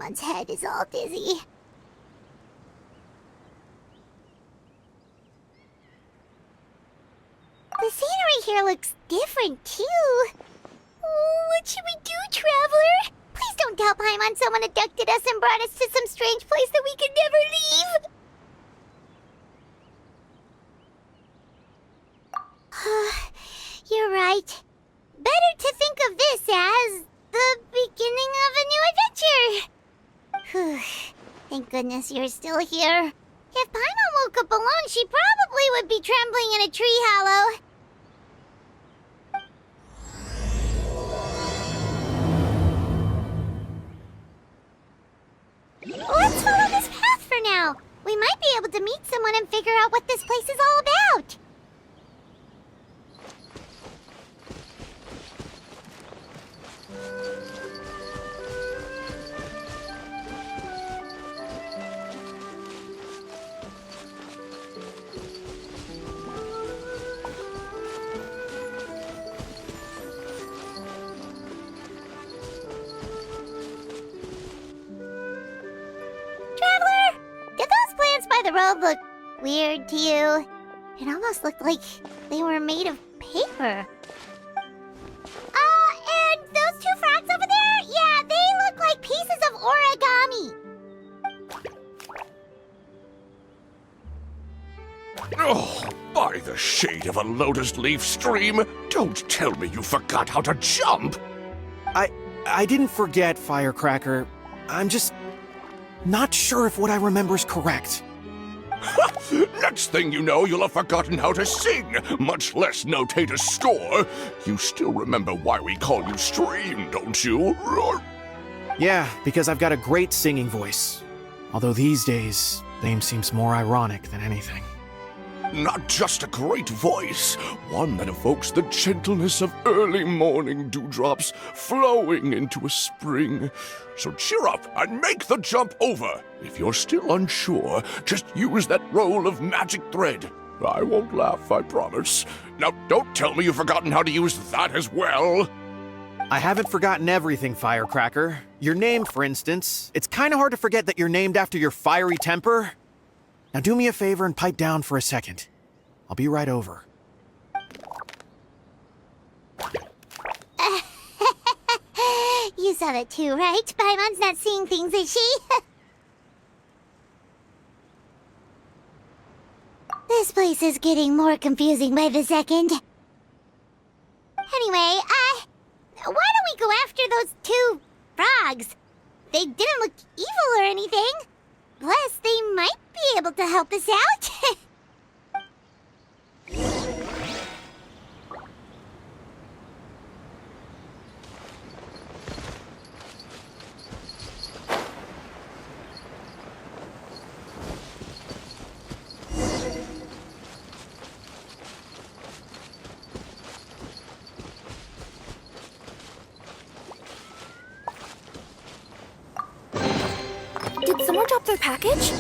Paimon's head is all dizzy. The scenery here looks different, too. Oh, what should we do, Traveler? Please don't tell Paimon someone abducted us and brought us to some strange place that we could never leave. You're right. Better to think of this as the beginning of a new adventure. Thank goodness you're still here. If Paimon woke up alone, she probably would be trembling in a tree hollow. Let's follow this path for now. We might be able to meet someone and figure out what this place is all about. The road looked weird to you. It almost looked like they were made of paper. And those two frogs over there? Yeah, they look like pieces of origami. Oh, by the shade of a lotus leaf stream, don't tell me you forgot how to jump! I didn't forget, Firecracker. I'm just not sure if what I remember is correct. Next thing you know, you'll have forgotten how to sing, much less notate a score. You still remember why we call you Stream, don't you? Yeah, because I've got a great singing voice. Although these days, name seems more ironic than anything. Not just a great voice, one that evokes the gentleness of early morning dewdrops flowing into a spring. So cheer up and make the jump over. If you're still unsure, just use that roll of magic thread. I won't laugh, I promise. Now, don't tell me you've forgotten how to use that as well. I haven't forgotten everything, Firecracker. Your name, for instance. It's kind of hard to forget that you're named after your fiery temper. Now do me a favor and pipe down for a second. I'll be right over. You saw that too, right? Paimon's not seeing things, is she? This place is getting more confusing by the second. Anyway, why don't we go after those two frogs? They didn't look evil or anything. Plus, they might be able to help us out. Did someone drop their package?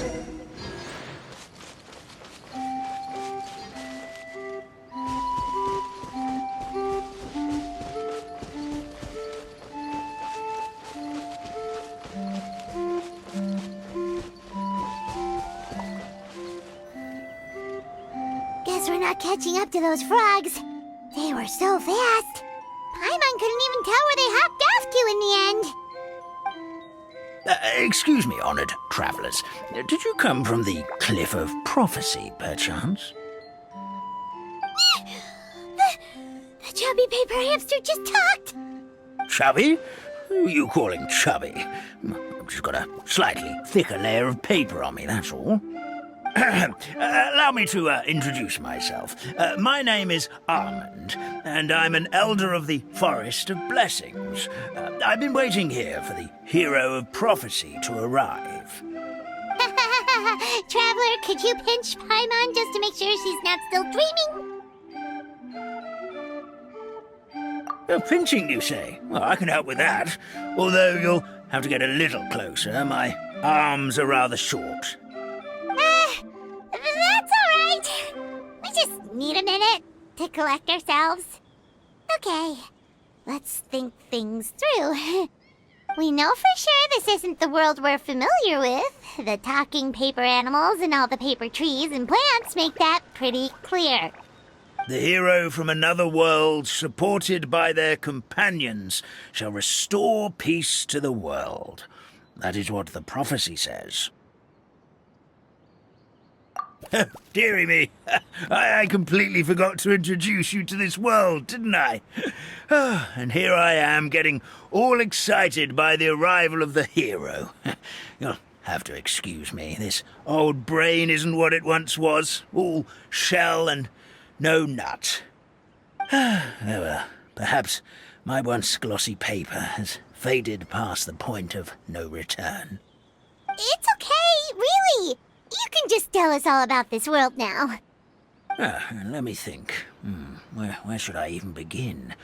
Guess we're not catching up to those frogs. They were so fast. Paimon couldn't even tell where they hopped off to in the end. Excuse me, honored travelers. Did you come from the Cliff of Prophecy, perchance? The chubby paper hamster just talked. Chubby? Who are you calling chubby? I've just got a slightly thicker layer of paper on me, that's all. Allow me to introduce myself. My name is Armand, and I'm an elder of the Forest of Blessings. I've been waiting here for the hero of prophecy to arrive. Traveler, could you pinch Paimon just to make sure she's not still dreaming? Pinching, you say? Well, I can help with that. Although you'll have to get a little closer. My arms are rather short. That's all right. We just need a minute to collect ourselves. Okay, let's think things through. We know for sure this isn't the world we're familiar with. The talking paper animals and all the paper trees and plants make that pretty clear. The hero from another world, supported by their companions, shall restore peace to the world. That is what the prophecy says. Dearie me, I completely forgot to introduce you to this world, didn't I? And here I am, getting all excited by the arrival of the hero. You'll have to excuse me. This old brain isn't what it once was, all shell and no nut. Oh well, perhaps my once glossy paper has faded past the point of no return. It's okay, really. You can just tell us all about this world now. Let me think. Where should I even begin?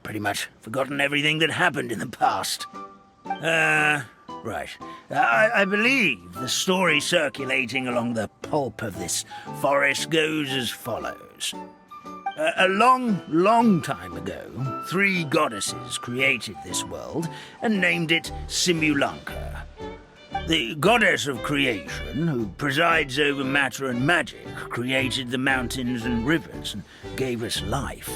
Pretty much forgotten everything that happened in the past. Right. I believe the story circulating along the pulp of this forest goes as follows. A long time ago, 3 goddesses created this world and named it Simulanka. The goddess of creation, who presides over matter and magic, created the mountains and rivers and gave us life.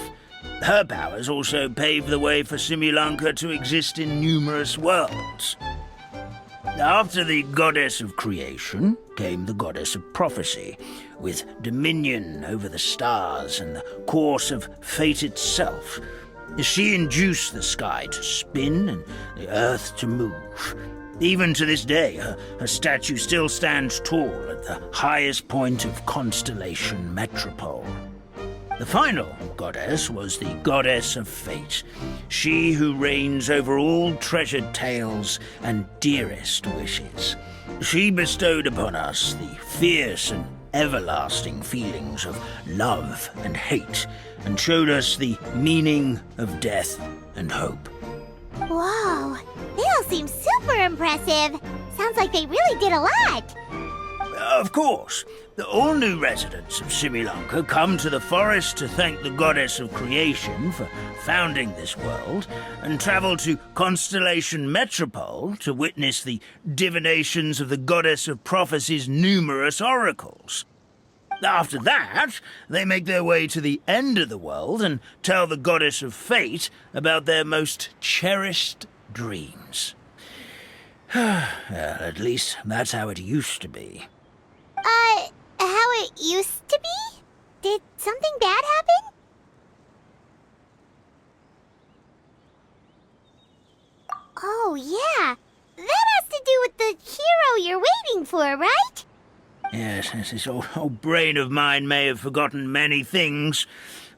Her powers also paved the way for Simulanka to exist in numerous worlds. After the goddess of creation came the goddess of prophecy, with dominion over the stars and the course of fate itself. She induced the sky to spin and the earth to move. Even to this day, her statue still stands tall at the highest point of Constellation Metropole. The final goddess was the goddess of fate, she who reigns over all treasured tales and dearest wishes. She bestowed upon us the fierce and everlasting feelings of love and hate, and showed us the meaning of death and hope. Whoa, they all seem super impressive. Sounds like they really did a lot. Of course, all new residents of Simulanka come to the forest to thank the goddess of creation for founding this world, and travel to Constellation Metropole to witness the divinations of the goddess of prophecy's numerous oracles. After that, they make their way to the end of the world and tell the goddess of fate about their most cherished dreams. Well, at least that's how it used to be. How it used to be? Did something bad happen? Oh, yeah. That has to do with the hero you're waiting for, right? Yes, this old brain of mine may have forgotten many things,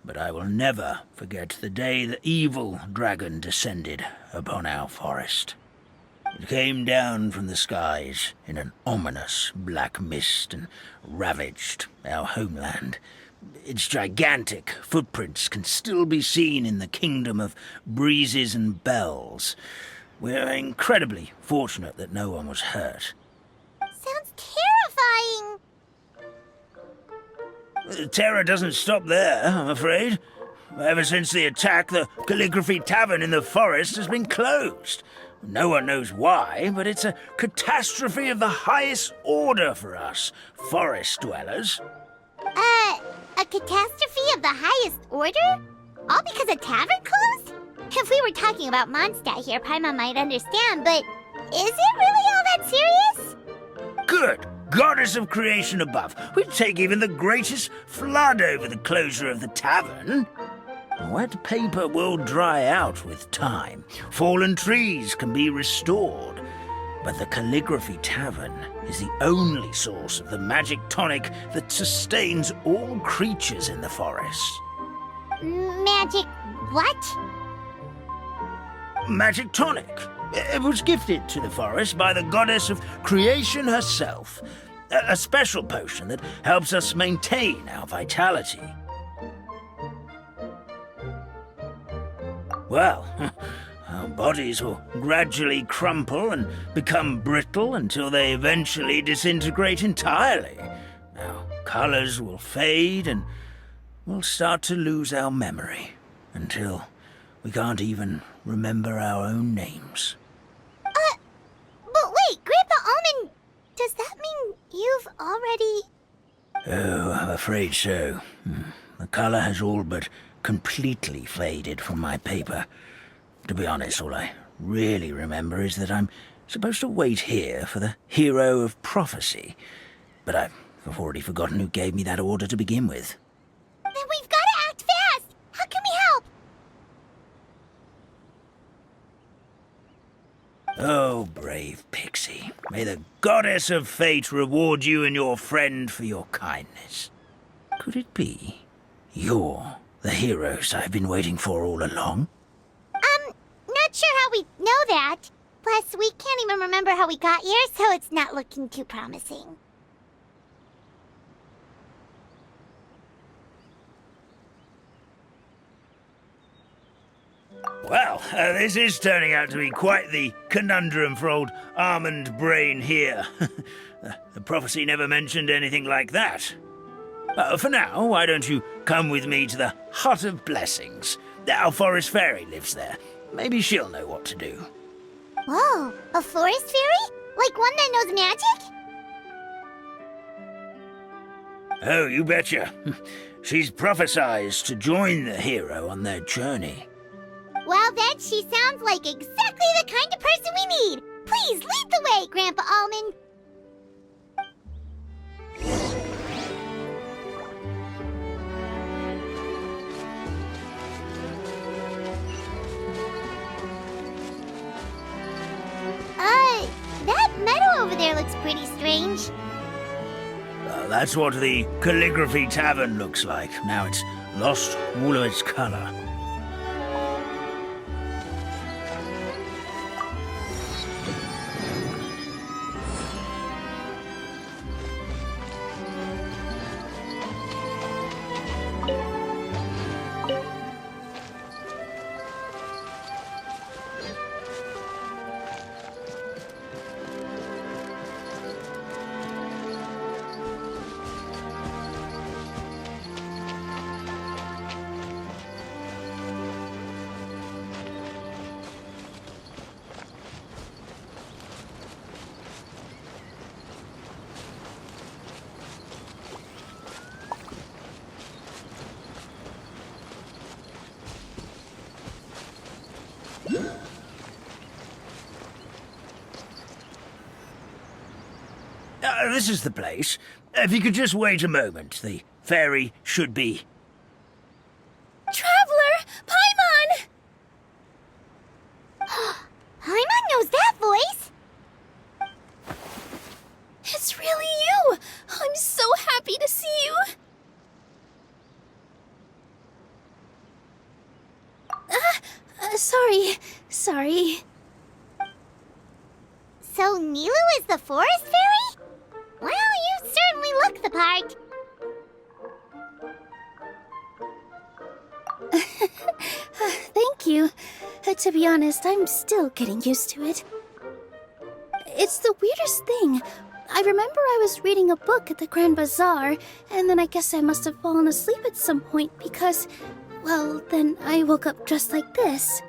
but I will never forget the day the evil dragon descended upon our forest. It came down from the skies in an ominous black mist and ravaged our homeland. Its gigantic footprints can still be seen in the kingdom of breezes and bells. We're incredibly fortunate that no one was hurt. Sounds terrifying. The terror doesn't stop there, I'm afraid. Ever since the attack, the Calligraphy Tavern in the forest has been closed. No one knows why, but it's a catastrophe of the highest order for us, forest dwellers. A catastrophe of the highest order? All because a tavern closed? If we were talking about Mondstadt here, Paimon might understand, but is it really all that serious? Good goddess of creation above. We'd take even the greatest flood over the closure of the tavern. Wet paper will dry out with time. Fallen trees can be restored. But the Calligraphy Tavern is the only source of the magic tonic that sustains all creatures in the forest. Magic what? Magic tonic. It was gifted to the forest by the goddess of creation herself. A special potion that helps us maintain our vitality. Well, our bodies will gradually crumple and become brittle until they eventually disintegrate entirely. Our colors will fade and we'll start to lose our memory until we can't even remember our own names. already... Oh, I'm afraid so. The color has all but completely faded from my paper. To be honest, all I really remember is that I'm supposed to wait here for the hero of prophecy. But I've already forgotten who gave me that order to begin with. Then we've got to act fast! How can we help? Oh, brave Pixie. May the goddess of fate reward you and your friend for your kindness. Could it be you're the heroes I've been waiting for all along? Not sure how we know that. Plus, we can't even remember how we got here, so it's not looking too promising. Well, this is turning out to be quite the conundrum for old Almond Brain here. The prophecy never mentioned anything like that. For now, why don't you come with me to the Hut of Blessings? Our forest fairy lives there. Maybe she'll know what to do. Whoa, a forest fairy? Like one that knows magic? Oh, you betcha. She's prophesized to join the hero on their journey. Well, then she sounds like exactly the kind of person we need. Please lead the way, Grandpa Almond. That meadow over there looks pretty strange. That's what the Calligraphy Tavern looks like. Now it's lost all of its color. This is the place. If you could just wait a moment, the fairy should be... Traveler! Paimon! Paimon knows that voice! It's really you! I'm so happy to see you! Sorry. So Nilu is the forest fairy? Well, you certainly look the part. Thank you. To be honest, I'm still getting used to it. It's the weirdest thing. I remember I was reading a book at the Grand Bazaar, and then I guess I must have fallen asleep at some point because, well, then I woke up just like this.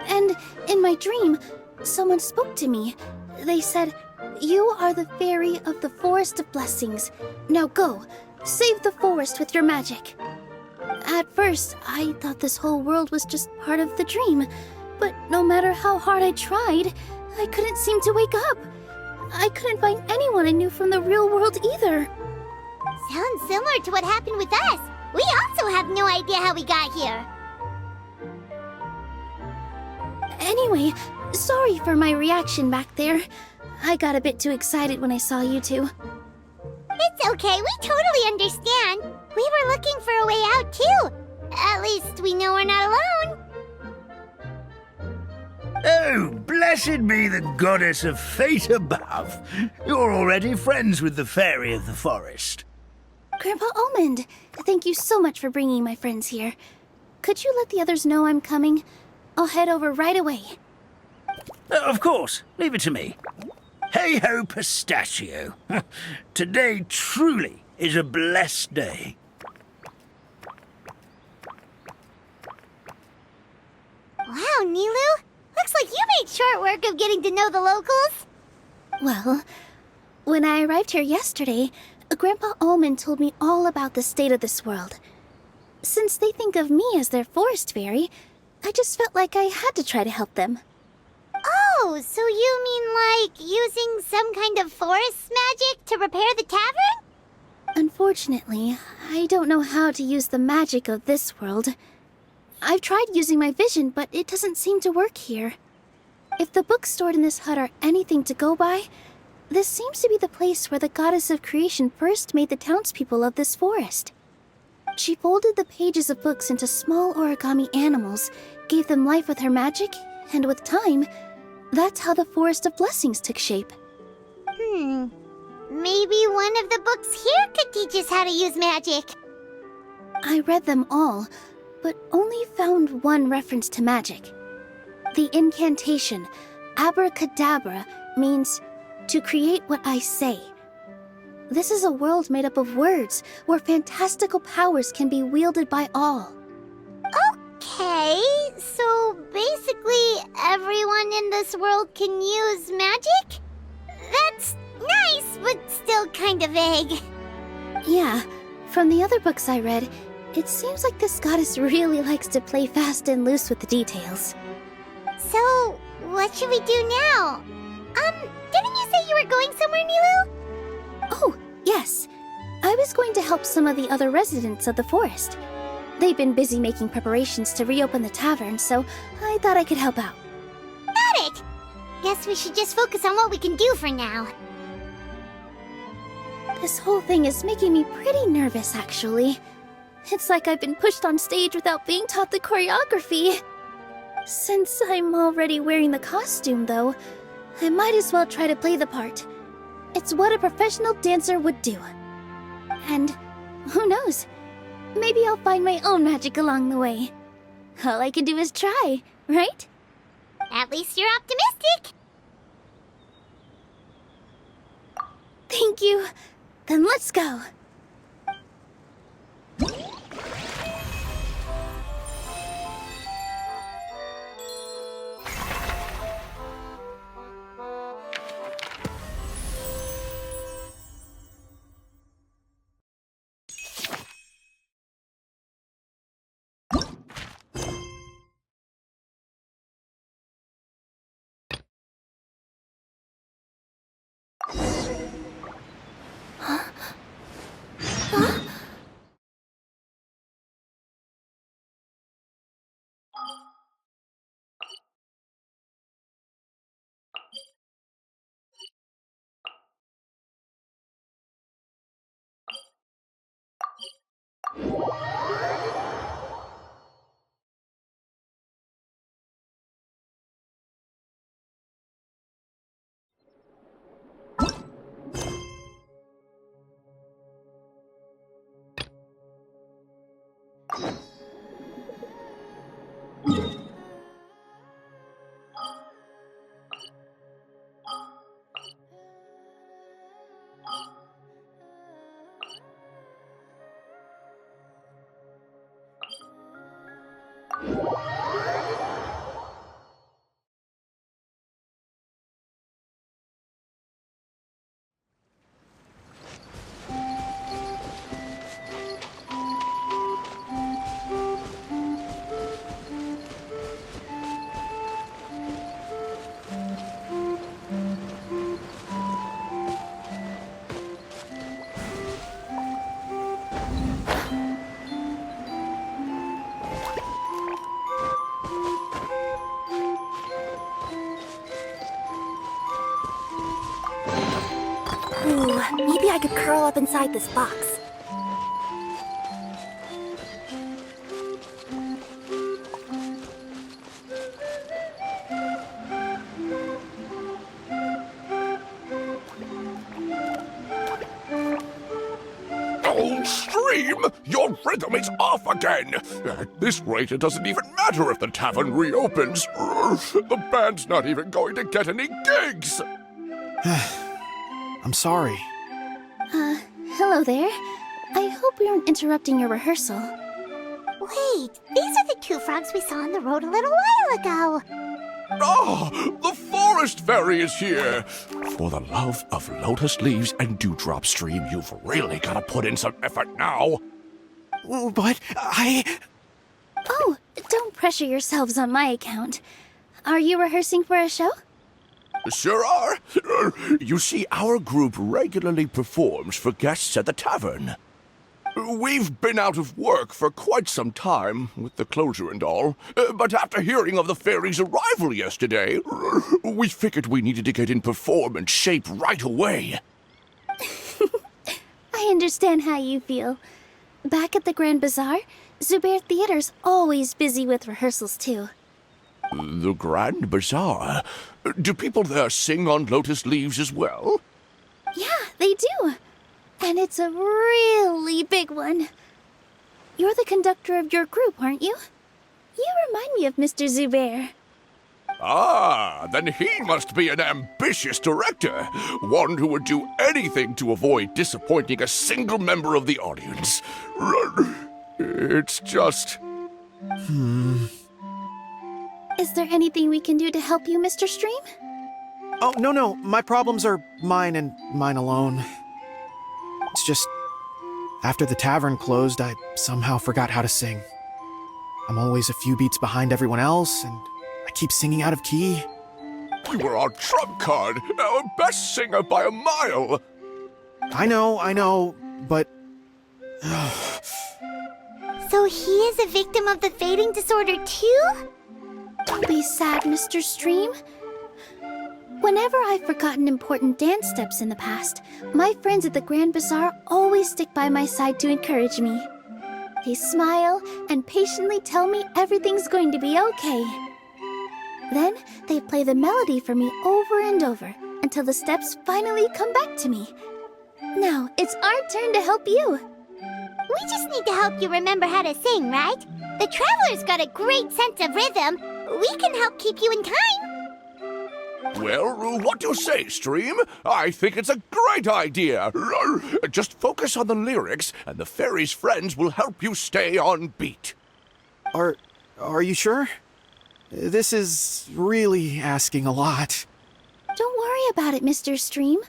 And in my dream, someone spoke to me. They said, "You are the fairy of the Forest of Blessings. Now go, save the forest with your magic." At first, I thought this whole world was just part of the dream, but no matter how hard I tried, I couldn't seem to wake up. I couldn't find anyone I knew from the real world either. Sounds similar to what happened with us. We also have no idea how we got here. Anyway, sorry for my reaction back there. I got a bit too excited when I saw you two. It's okay, we totally understand. We were looking for a way out, too. At least we know we're not alone. Oh, blessed be the goddess of fate above. You're already friends with the fairy of the forest. Grandpa Almond, thank you so much for bringing my friends here. Could you let the others know I'm coming? I'll head over right away. Of course, leave it to me. Hey-ho, pistachio. Today truly is a blessed day. Wow, Nilu. Looks like you made short work of getting to know the locals. Well, When I arrived here yesterday, Grandpa Almond told me all about the state of this world. Since they think of me as their forest fairy, I just felt like I had to try to help them. Oh, so you mean like using some kind of forest magic to repair the tavern? Unfortunately, I don't know how to use the magic of this world. I've tried using my vision, but it doesn't seem to work here. If the books stored in this hut are anything to go by, this seems to be the place where the goddess of creation first made the townspeople of this forest. She folded the pages of books into small origami animals, gave them life with her magic, and with time, that's how the Forest of Blessings took shape. Maybe one of the books here could teach us how to use magic. I read them all, but only found one reference to magic. The incantation, abracadabra, means to create what I say. This is a world made up of words, where fantastical powers can be wielded by all. Okay, so basically everyone in this world can use magic? That's nice, but still kind of vague. Yeah, from the other books I read, it seems like this goddess really likes to play fast and loose with the details. So, what should we do now? Didn't you say you were going somewhere, Nilu? Oh, yes. I was going to help some of the other residents of the forest. They've been busy making preparations to reopen the tavern, so I thought I could help out. Got it! Guess we should just focus on what we can do for now. This whole thing is making me pretty nervous, actually. It's like I've been pushed on stage without being taught the choreography. Since I'm already wearing the costume, though, I might as well try to play the part. It's what a professional dancer would do. And who knows? Maybe I'll find my own magic along the way. All I can do is try, right? At least you're optimistic. Thank you. Then let's go. Ooh, maybe I could curl up inside this box. Oh, Stream! Your rhythm is off again! At this rate, it doesn't even matter if the tavern reopens. The band's not even going to get any gigs! I'm sorry. Hello there. I hope we aren't interrupting your rehearsal. Wait, these are the two frogs we saw on the road a little while ago. Ah, the forest fairy is here! For the love of lotus leaves and dewdrop stream, you've really got to put in some effort now. But Oh, don't pressure yourselves on my account. Are you rehearsing for a show? Sure are. You see, our group regularly performs for guests at the tavern. We've been out of work for quite some time, with the closure and all, but after hearing of the fairy's arrival yesterday, we figured we needed to get in performance shape right away. I understand how you feel. Back at the Grand Bazaar, Zubair Theater's always busy with rehearsals too. The Grand Bazaar? Do people there sing on lotus leaves as well? Yeah, they do. And it's a really big one. You're the conductor of your group, aren't you? You remind me of Mr. Zubair. Ah, then he must be an ambitious director. One who would do anything to avoid disappointing a single member of the audience. It's just... Is there anything we can do to help you, Mr. Stream? oh, no, my problems are mine and mine alone. It's just, after the tavern closed, I somehow forgot how to sing. I'm always a few beats behind everyone else, and I keep singing out of key. We were on trump card, our best singer by a mile. I know, but So he is a victim of the fading disorder too? Don't be sad, Mr. Stream. Whenever I've forgotten important dance steps in the past, my friends at the Grand Bazaar always stick by my side to encourage me. They smile and patiently tell me everything's going to be okay. Then they play the melody for me over and over until the steps finally come back to me. Now it's our turn to help you. We just need to help you remember how to sing, right? The Traveler's got a great sense of rhythm. We can help keep you in time. Well, what do you say, Stream? I think it's a great idea. Just focus on the lyrics, and the fairy's friends will help you stay on beat. are you sure? This is really asking a lot. Don't worry about it, Mr. Stream.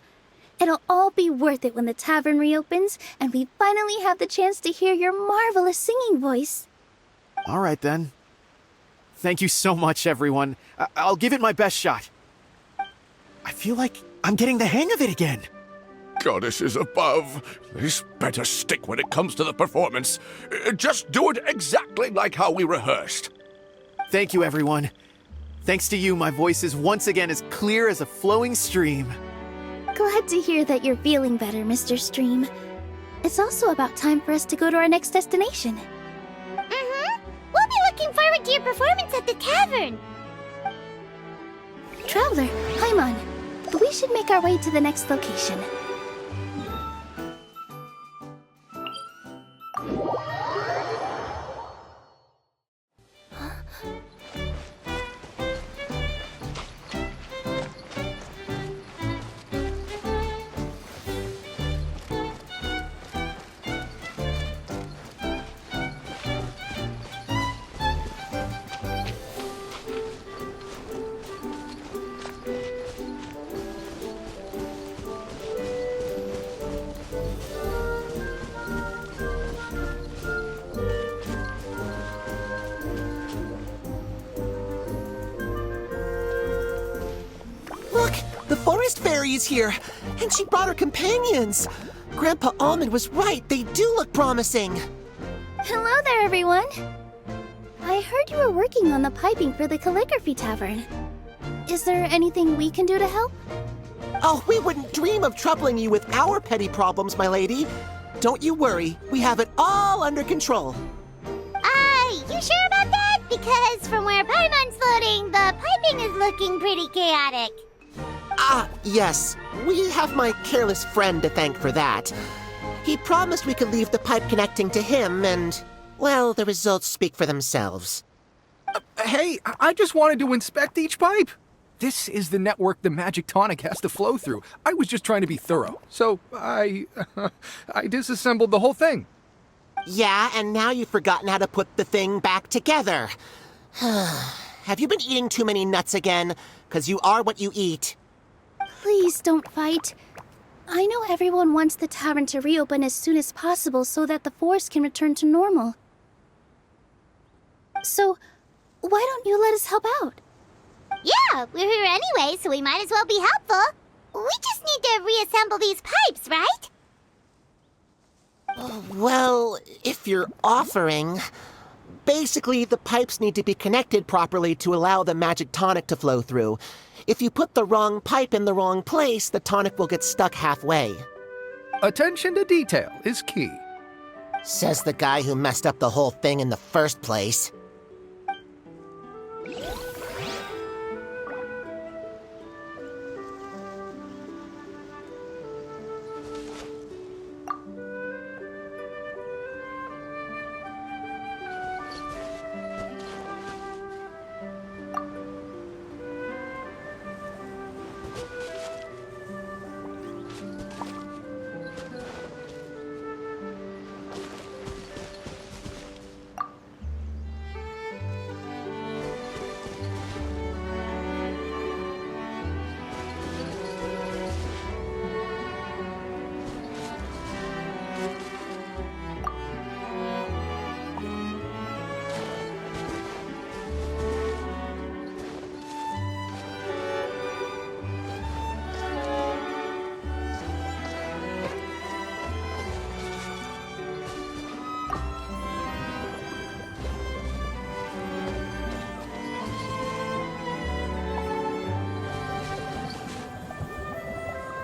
It'll all be worth it when the tavern reopens and we finally have the chance to hear your marvelous singing voice. All right, then. Thank you so much, everyone. I'll give it my best shot. I feel like I'm getting the hang of it again. Goddesses above, this better stick when it comes to the performance. Just do it exactly like how we rehearsed. Thank you, everyone. Thanks to you, my voice is once again as clear as a flowing stream. Glad to hear that you're feeling better, Mr. Stream. It's also about time for us to go to our next destination. We'll be looking forward to your performance at the tavern. Traveler, Paimon, we should make our way to the next location. Look, the forest fairy is here, and she brought her companions. Grandpa Almond was right, they do look promising. Hello there, everyone. I heard you were working on the piping for the calligraphy tavern. Is there anything we can do to help? Oh, we wouldn't dream of troubling you with our petty problems, my lady. Don't you worry, we have it all under control. You sure about that? Because from where Paimon's floating, the piping is looking pretty chaotic. Ah, yes, we have my careless friend to thank for that. He promised we could leave the pipe connecting to him, and, well, the results speak for themselves. Hey, I just wanted to inspect each pipe. This is the network the magic tonic has to flow through. I was just trying to be thorough, so I disassembled the whole thing. Yeah, and now you've forgotten how to put the thing back together. Have you been eating too many nuts again? 'Cause you are what you eat. Please don't fight. I know everyone wants the tavern to reopen as soon as possible so that the forest can return to normal. So, why don't you let us help out? Yeah, we're here anyway, so we might as well be helpful. We just need to reassemble these pipes, right? Well, if you're offering... Basically, the pipes need to be connected properly to allow the magic tonic to flow through. If you put the wrong pipe in the wrong place, the tonic will get stuck halfway. Attention to detail is key. Says the guy who messed up the whole thing in the first place.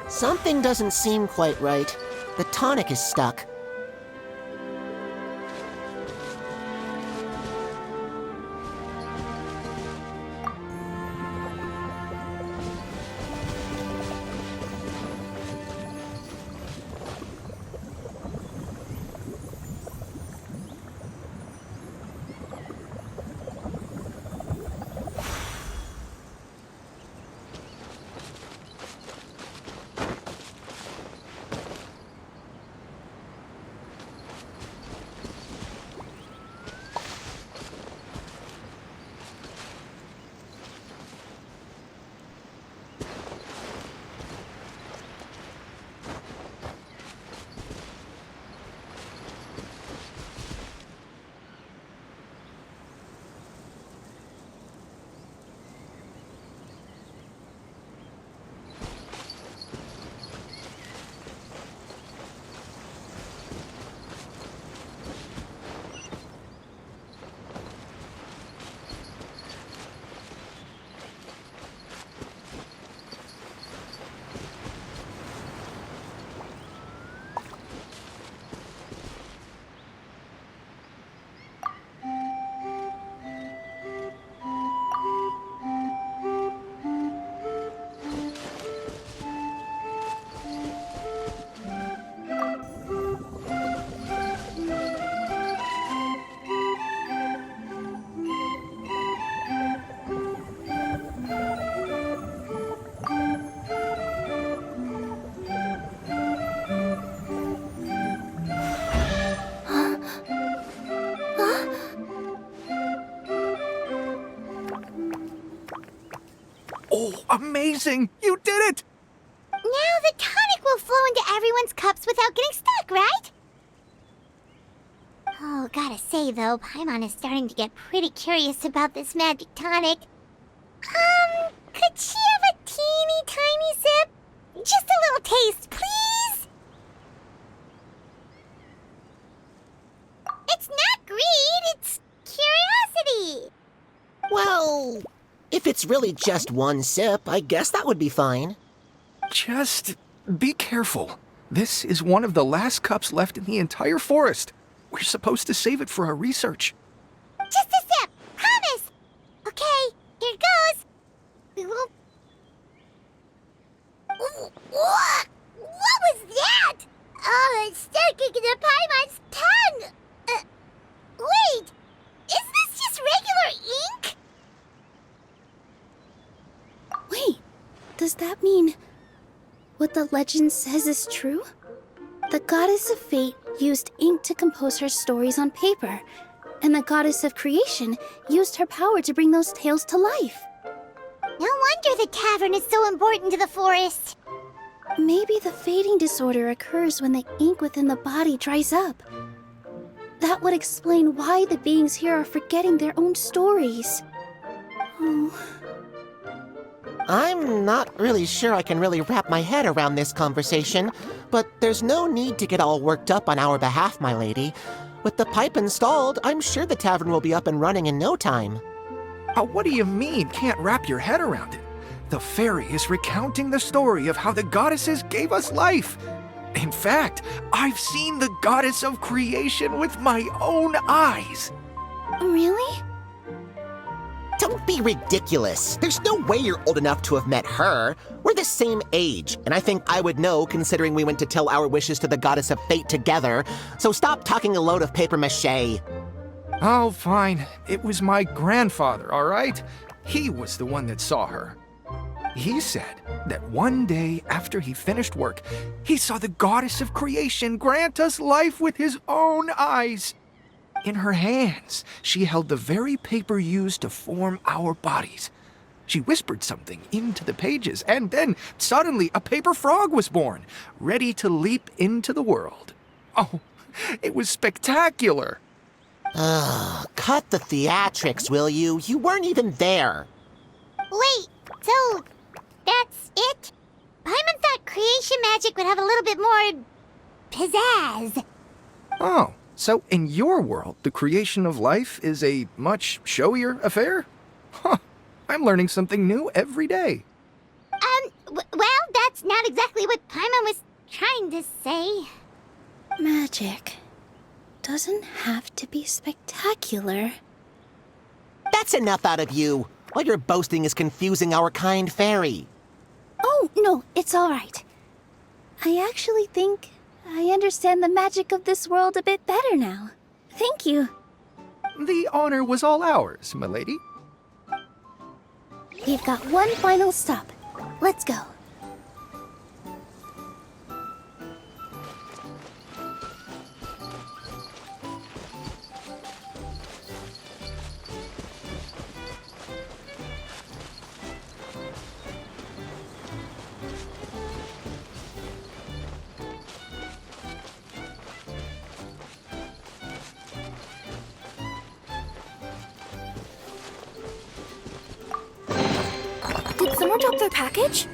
Something doesn't seem quite right. The tonic is stuck. Oh, amazing! You did it! Now the tonic will flow into everyone's cups without getting stuck, right? Oh, gotta say though, Paimon is starting to get pretty curious about this magic tonic. Could she have a teeny tiny sip? Just a little taste, please? It's not greed, it's curiosity. Well, if it's really just one sip, I guess that would be fine. Just be careful. This is one of the last cups left in the entire forest. We're supposed to save it for our research. Just a sip, promise. Okay, here it goes. We will... What was that? Oh, it's sticking to Paimon's tongue. Wait, is this just regular ink? Wait, does that mean what the legend says is true? The goddess of fate used ink to compose her stories on paper, and the goddess of creation used her power to bring those tales to life. No wonder the tavern is so important to the forest. Maybe the fading disorder occurs when the ink within the body dries up. That would explain why the beings here are forgetting their own stories. Oh. I'm not really sure I can really wrap my head around this conversation, but there's no need to get all worked up on our behalf, my lady. With the pipe installed, I'm sure the tavern will be up and running in no time. What do you mean, can't wrap your head around it? The fairy is recounting the story of how the goddesses gave us life. In fact, I've seen the goddess of creation with my own eyes. Really? Don't be ridiculous. There's no way you're old enough to have met her. We're the same age, and I think I would know considering we went to tell our wishes to the goddess of fate together. So stop talking a load of papier-mâché. Oh, fine. It was my grandfather, all right? He was the one that saw her. He said that one day after he finished work, he saw the goddess of creation grant us life with his own eyes. In her hands, she held the very paper used to form our bodies. She whispered something into the pages, and then suddenly a paper frog was born, ready to leap into the world. Oh, it was spectacular. Cut the theatrics, will you? You weren't even there. Wait, so that's it? Paimon thought creation magic would have a little bit more pizzazz. Oh, so in your world, the creation of life is a much showier affair? Huh, I'm learning something new every day. Well, that's not exactly what Paimon was trying to say. Magic doesn't have to be spectacular. That's enough out of you. All your boasting is confusing our kind fairy. Oh, no, it's all right. I actually think I understand the magic of this world a bit better now. Thank you. The honor was all ours, my lady. We've got one final stop. Let's go. Did someone drop their package?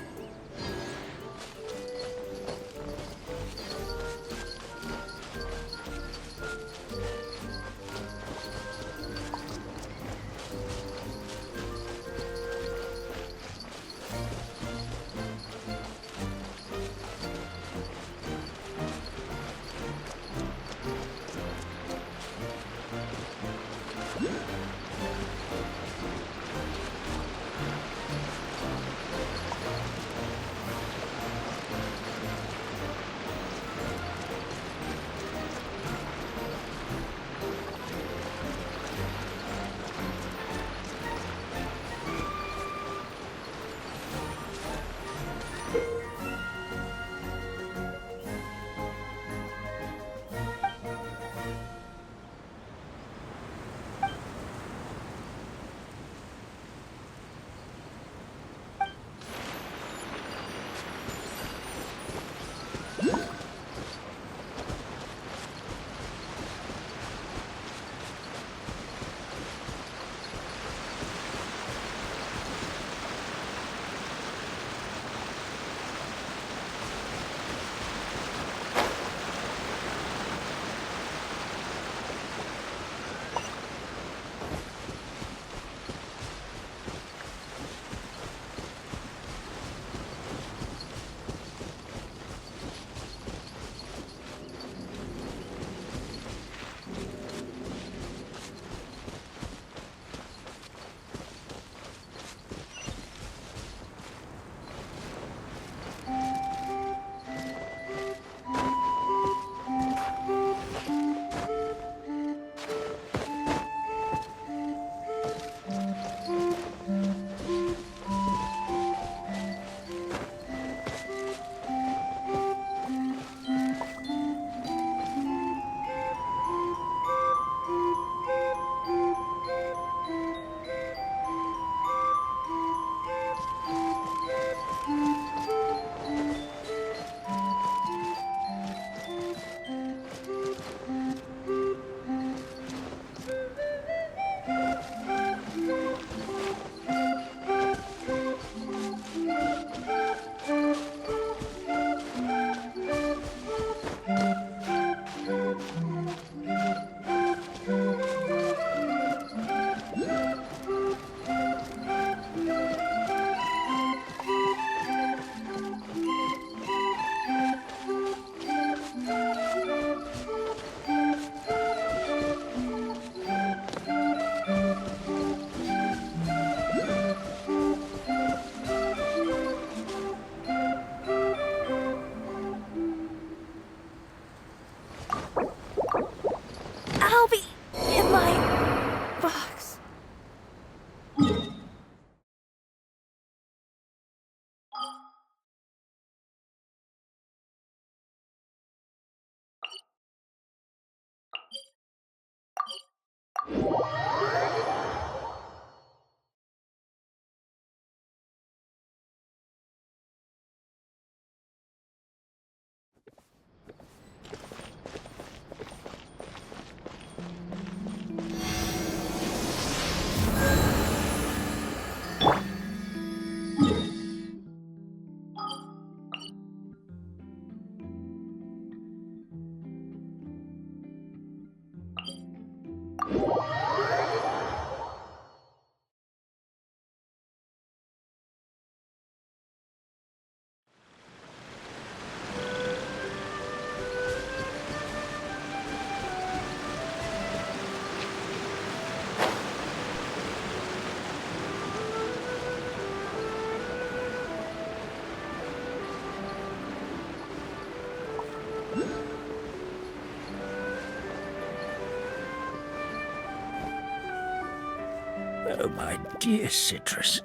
Oh, my dear Citrus,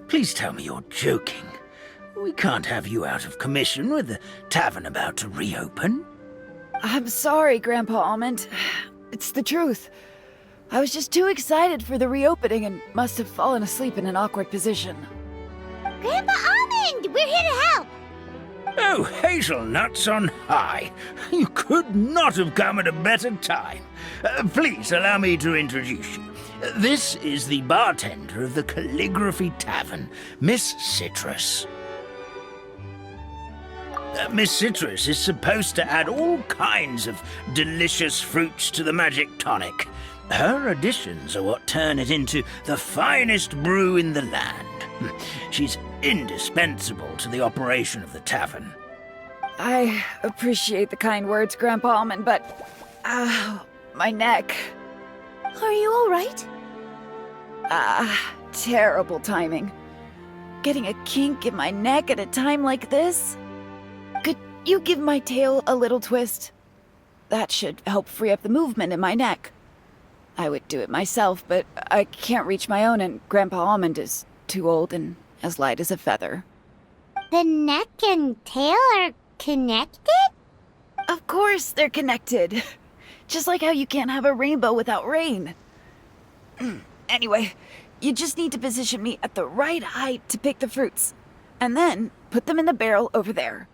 please tell me you're joking. We can't have you out of commission with the tavern about to reopen. I'm sorry, Grandpa Almond. It's the truth. I was just too excited for the reopening and must have fallen asleep in an awkward position. Grandpa Almond, we're here to help. Oh, hazelnuts on high. You could not have come at a better time. Please allow me to introduce you. This is the bartender of the Calligraphy Tavern, Miss Citrus. Miss Citrus is supposed to add all kinds of delicious fruits to the magic tonic. Her additions are what turn it into the finest brew in the land. She's indispensable to the operation of the tavern. I appreciate the kind words, Grandpa Almond, but... my neck. Are you all right? Terrible timing. Getting a kink in my neck at a time like this? Could you give my tail a little twist? That should help free up the movement in my neck. I would do it myself, but I can't reach my own, and Grandpa Almond is too old and as light as a feather. The neck and tail are connected? Of course they're connected. Just like how you can't have a rainbow without rain. Anyway, you just need to position me at the right height to pick the fruits. And then put them in the barrel over there.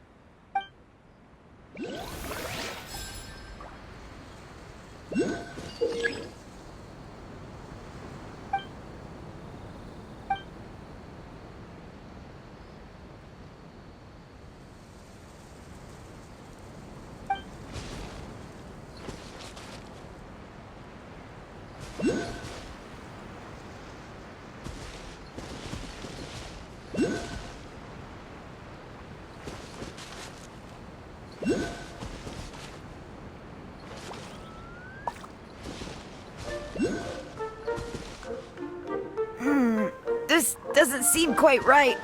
This doesn't seem quite right.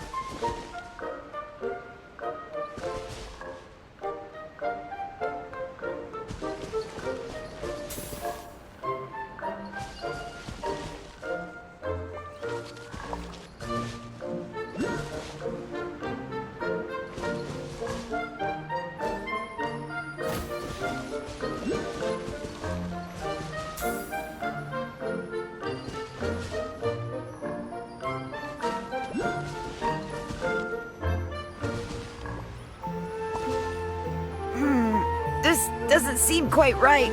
This doesn't seem quite right.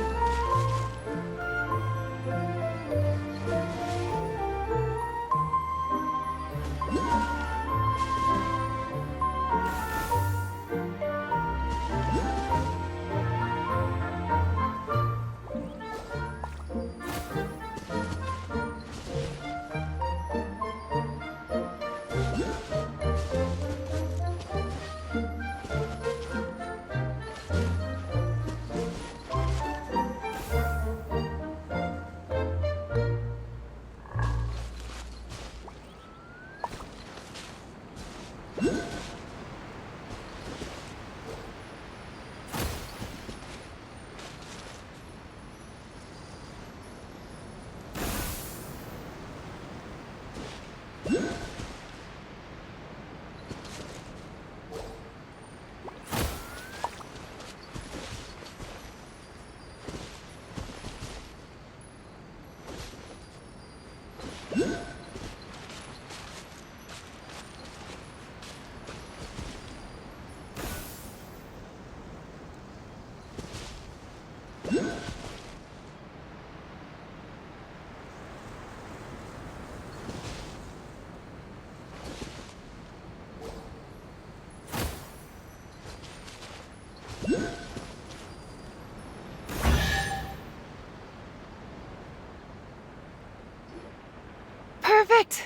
Perfect!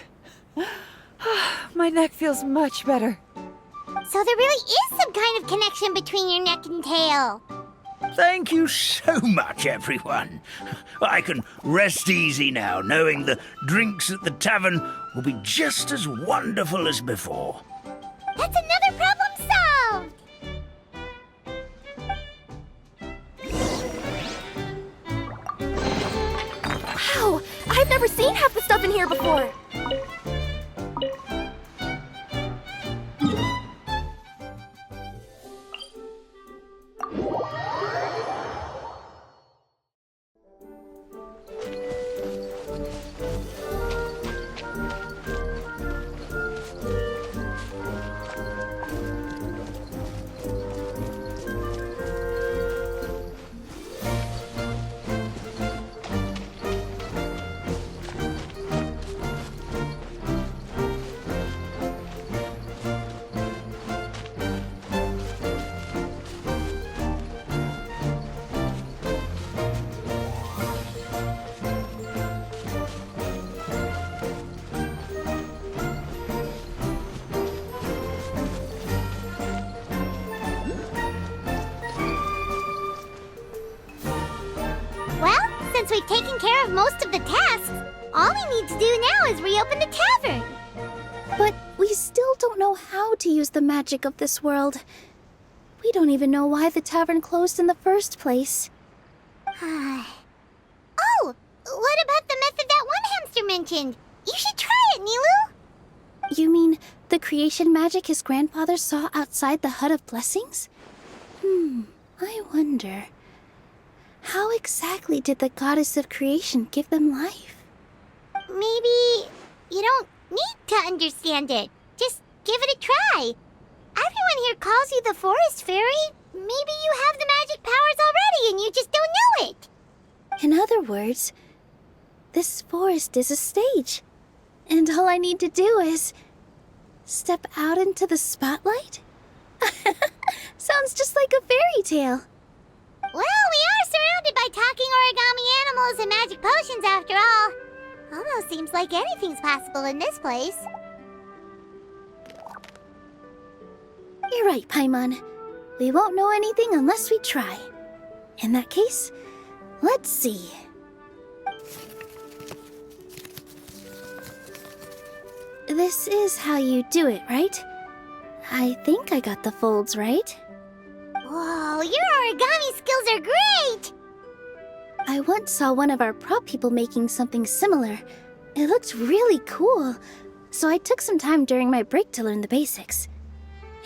My neck feels much better. So there really is some kind of connection between your neck and tail. Thank you so much, everyone. I can rest easy now, knowing the drinks at the tavern will be just as wonderful as before. That's another problem solved! Wow! I've never seen half the stuff in here before! Well, since we've taken care of most of the tasks, all we need to do now is reopen the tavern. But we still don't know how to use the magic of this world. We don't even know why the tavern closed in the first place. Oh, what about the method that one hamster mentioned? You should try it, Nilu. You mean the creation magic his grandfather saw outside the Hut of Blessings? I wonder. How exactly did the goddess of creation give them life? Maybe you don't need to understand it. Just give it a try. Everyone here calls you the Forest Fairy. Maybe you have the magic powers already and you just don't know it. In other words, this forest is a stage. And all I need to do is step out into the spotlight? Sounds just like a fairy tale. Well, we are surrounded by talking origami animals and magic potions after all. Almost seems like anything's possible in this place. You're right, Paimon. We won't know anything unless we try. In that case, let's see. This is how you do it, right? I think I got the folds right. Whoa, your origami skills are great! I once saw one of our prop people making something similar. It looked really cool, so I took some time during my break to learn the basics.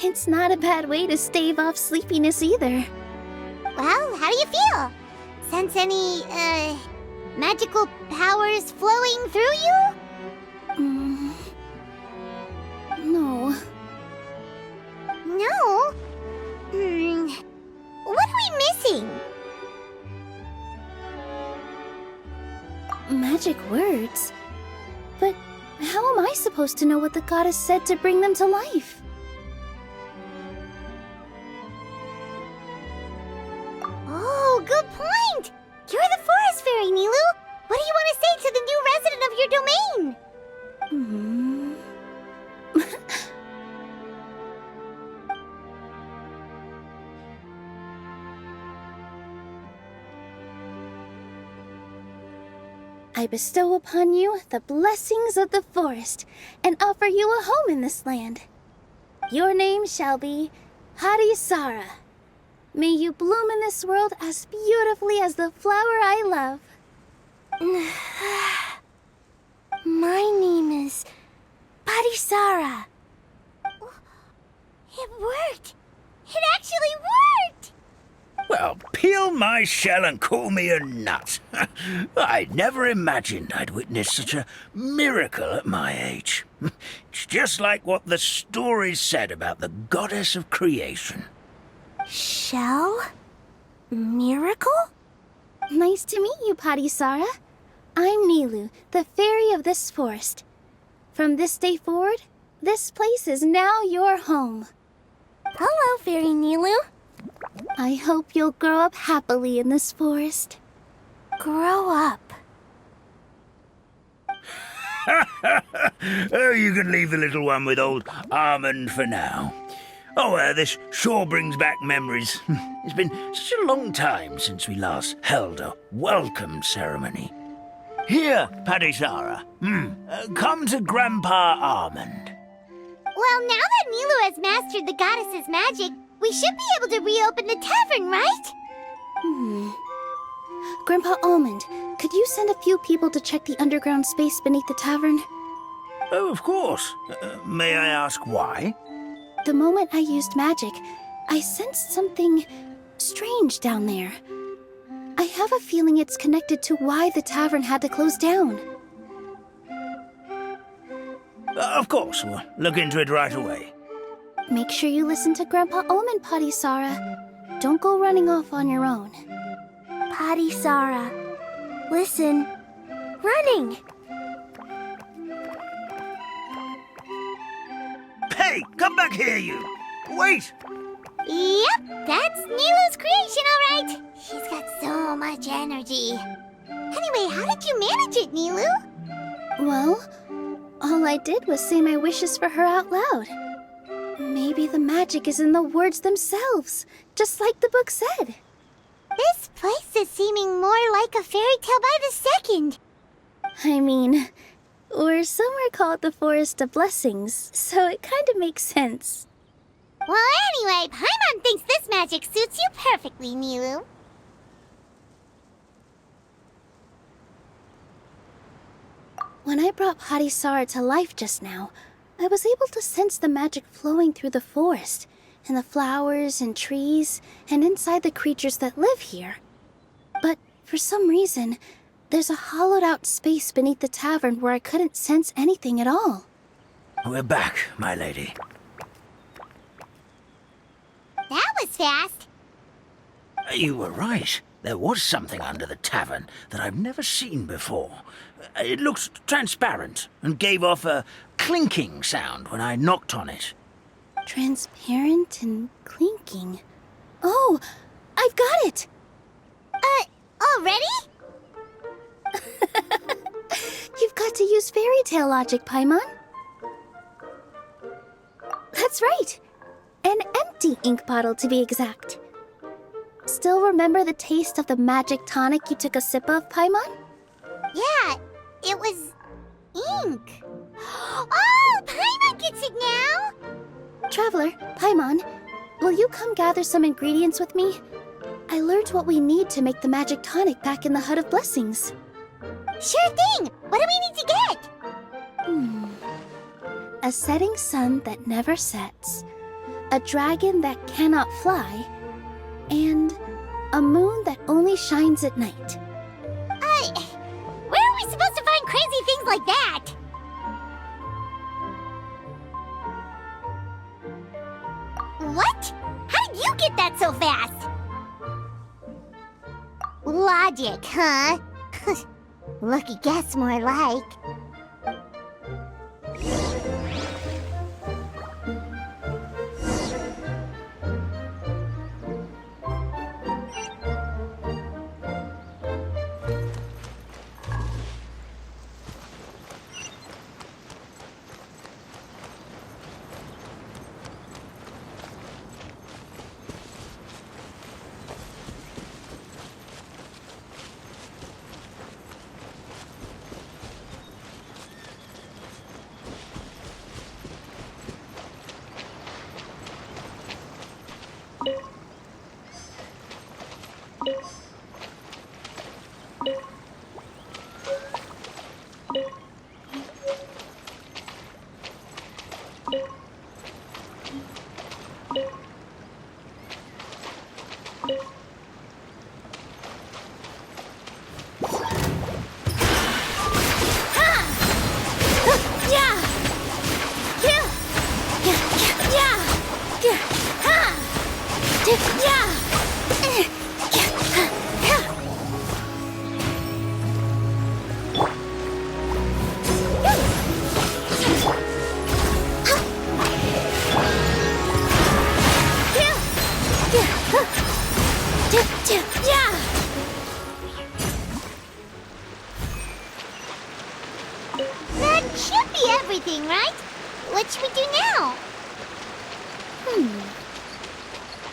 It's not a bad way to stave off sleepiness either. Well, how do you feel? Sense any, magical powers flowing through you? No. No? What are we missing? Magic words? But how am I supposed to know what the goddess said to bring them to life? Oh, good point! You're the Forest Fairy, Nilu! What do you want to say to the new resident of your domain? I bestow upon you the blessings of the forest and offer you a home in this land. Your name shall be Harisara. May you bloom in this world as beautifully as the flower I love. My name is Parisara. It worked! It actually worked! Well, peel my shell and call me a nut. I never imagined I'd witness such a miracle at my age. It's just like what the stories said about the goddess of creation. Shell? Miracle? Nice to meet you, Parisara. I'm Nilu, the fairy of this forest. From this day forward, this place is now your home. Hello, Fairy Nilu. I hope you'll grow up happily in this forest. Grow up. Oh, you can leave the little one with old Armand for now. Oh, this sure brings back memories. It's been such a long time since we last held a welcome ceremony. Here, Padisara. Come to Grandpa Armand. Well, now that Nilu has mastered the goddess's magic, we should be able to reopen the tavern, right? Grandpa Almond, could you send a few people to check the underground space beneath the tavern? Oh, of course. May I ask why? The moment I used magic, I sensed something strange down there. I have a feeling it's connected to why the tavern had to close down. Of course, we'll look into it right away. Make sure you listen to Grandpa Almond, Padisara. Don't go running off on your own. Padisara. Listen. Running! Hey, come back here, you! Wait! Yep, that's Nilu's creation, all right. She's got so much energy. Anyway, how did you manage it, Nilu? Well, all I did was say my wishes for her out loud. Maybe the magic is in the words themselves, just like the book said. This place is seeming more like a fairy tale by the second. I mean, we're somewhere called the Forest of Blessings, so it kind of makes sense. Well, anyway, Paimon thinks this magic suits you perfectly, Nilu. When I brought Padisara to life just now, I was able to sense the magic flowing through the forest, and the flowers and trees, and inside the creatures that live here. But for some reason, there's a hollowed-out space beneath the tavern where I couldn't sense anything at all. We're back, my lady. That was fast. You were right. There was something under the tavern that I've never seen before. It looked transparent and gave off a clinking sound when I knocked on it. Transparent and clinking. Oh, I've got it! Already? You've got to use fairy tale logic, Paimon. That's right. An empty ink bottle, to be exact. Still remember the taste of the magic tonic you took a sip of, Paimon? Yeah, it was ink. Oh, Paimon gets it now! Traveler, Paimon, will you come gather some ingredients with me? I learned what we need to make the magic tonic back in the Hut of Blessings. Sure thing! What do we need to get? A setting sun that never sets, a dragon that cannot fly, and a moon that only shines at night. Where are we supposed to find crazy things like that? What? How did you get that so fast? Logic, huh? Lucky guess, more like. Yeah! That should be everything, right? What should we do now?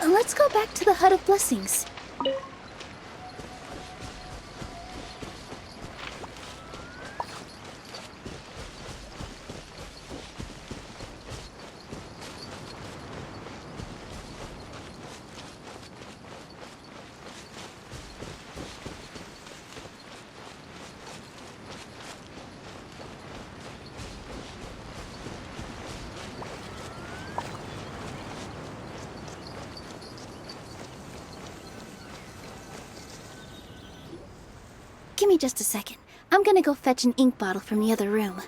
Let's go back to the Hut of Blessings. Give me just a second. I'm gonna go fetch an ink bottle from the other room.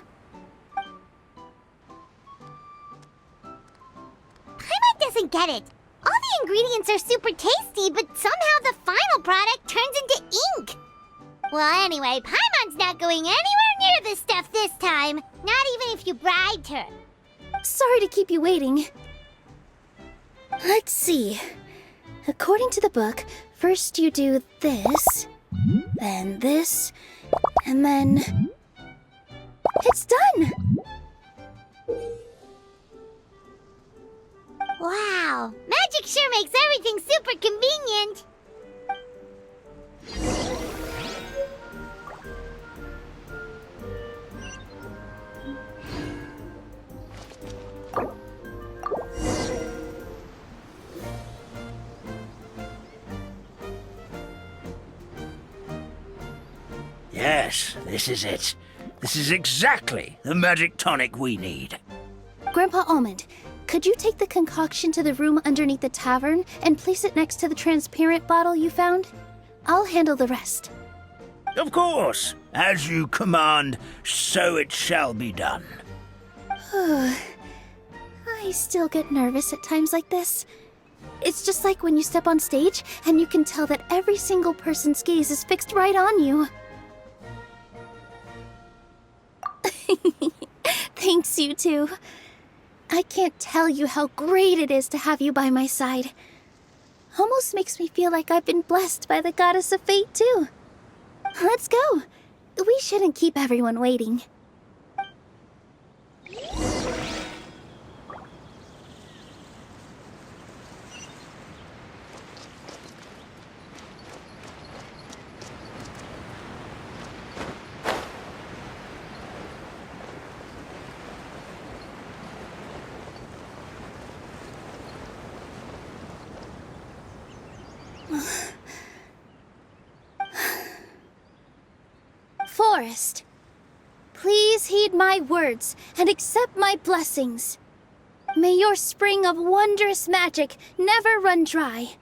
Paimon doesn't get it. All the ingredients are super tasty, but somehow the final product turns into ink. Well, anyway, Paimon's not going anywhere near this stuff this time. Not even if you bribed her. Sorry to keep you waiting. Let's see. According to the book, first you do this, then this, and then... It's done! Wow, magic sure makes everything super convenient. Yes, this is it. This is exactly the magic tonic we need. Grandpa Almond, could you take the concoction to the room underneath the tavern and place it next to the transparent bottle you found? I'll handle the rest. Of course. As you command, so it shall be done. I still get nervous at times like this. It's just like when you step on stage and you can tell that every single person's gaze is fixed right on you. Thanks, you two. I can't tell you how great it is to have you by my side. Almost makes me feel like I've been blessed by the goddess of fate, too. Let's go. We shouldn't keep everyone waiting. Forest, please heed my words and accept my blessings. May your spring of wondrous magic never run dry.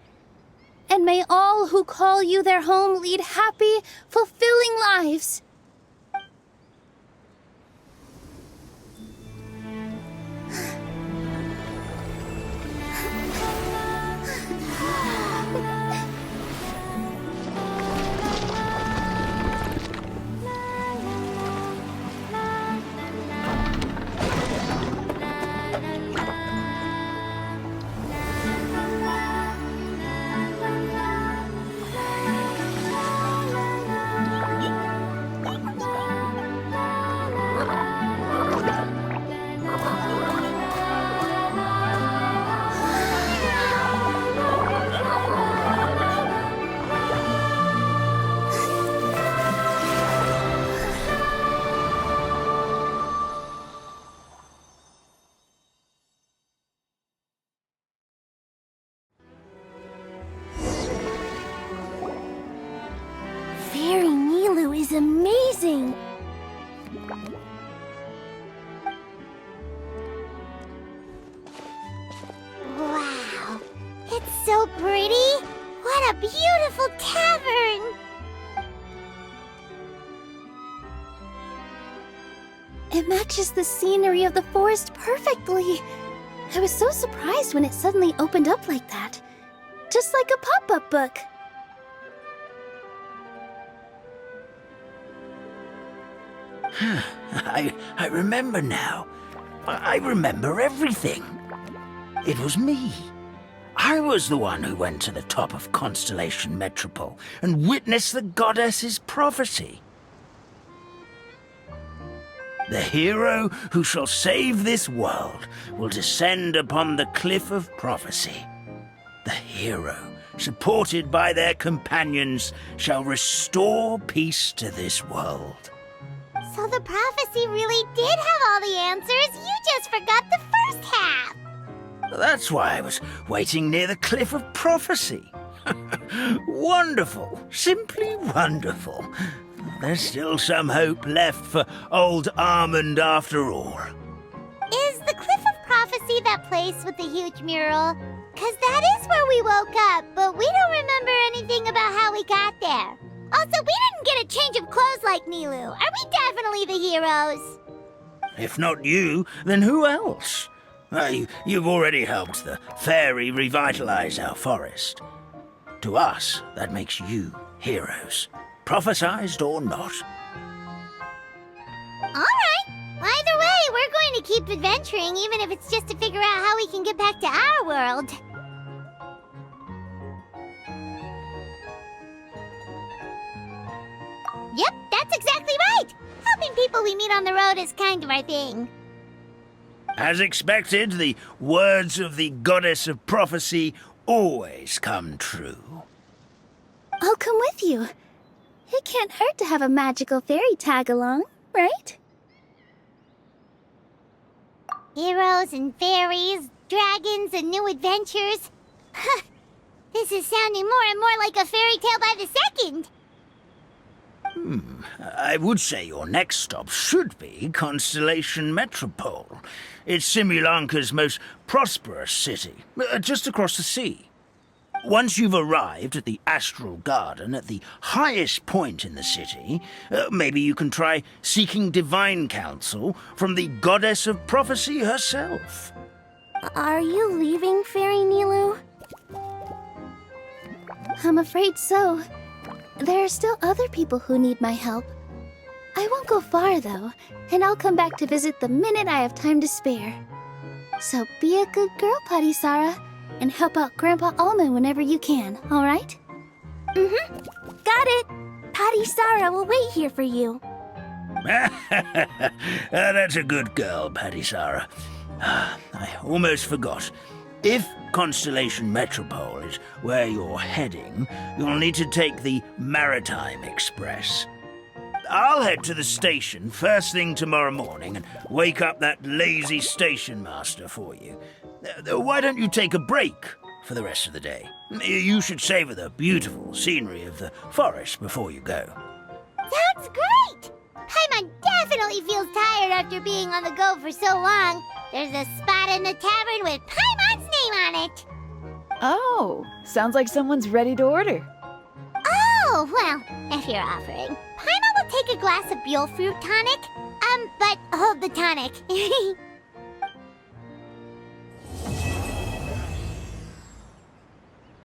And may all who call you their home lead happy, fulfilling lives. Fairy Nilu is amazing! Wow, it's so pretty. What a beautiful tavern. It matches the scenery of the forest perfectly. I was so surprised when it suddenly opened up like that. Just like a pop-up book. I remember now. I remember everything. It was me. I was the one who went to the top of Constellation Metropole and witnessed the goddess's prophecy. The hero who shall save this world will descend upon the cliff of prophecy. The hero, supported by their companions, shall restore peace to this world. So the prophecy really did have all the answers. You just forgot the first half. That's why I was waiting near the cliff of prophecy. Wonderful, simply wonderful. There's still some hope left for old Armand after all. Is the Cliff of Prophecy that place with the huge mural? 'Cause that is where we woke up, but we don't remember anything about how we got there. Also, we didn't get a change of clothes like Nilu. Are we definitely the heroes? If not you, then who else? You've already helped the fairy revitalize our forest. To us, that makes you heroes, prophesized or not. Alright. Either way, we're going to keep adventuring, even if it's just to figure out how we can get back to our world. Yep, that's exactly right! Helping people we meet on the road is kind of our thing. As expected, the words of the goddess of prophecy always come true. I'll come with you. It can't hurt to have a magical fairy tag along, right? Heroes and fairies, dragons and new adventures. This is sounding more and more like a fairy tale by the second. I would say your next stop should be Constellation Metropole. It's Simulanka's most prosperous city, just across the sea. Once you've arrived at the Astral Garden at the highest point in the city, maybe you can try seeking divine counsel from the goddess of prophecy herself. Are you leaving, Fairy Nilu? I'm afraid so. There are still other people who need my help. I won't go far, though, and I'll come back to visit the minute I have time to spare. So be a good girl, Patisara, and help out Grandpa Alma whenever you can, all right? Mm-hmm. Got it. Patisara will wait here for you. That's a good girl, Patisara. I almost forgot. If Constellation Metropole is where you're heading, you'll need to take the Maritime Express. I'll head to the station first thing tomorrow morning and wake up that lazy station master for you. Why don't you take a break for the rest of the day? You should savor the beautiful scenery of the forest before you go. That's great! Paimon definitely feels tired after being on the go for so long. There's a spot in the tavern with Paimon's name on it. Oh, sounds like someone's ready to order. Oh, well, if you're offering. Paimon will take a glass of Buell fruit tonic. But hold the tonic.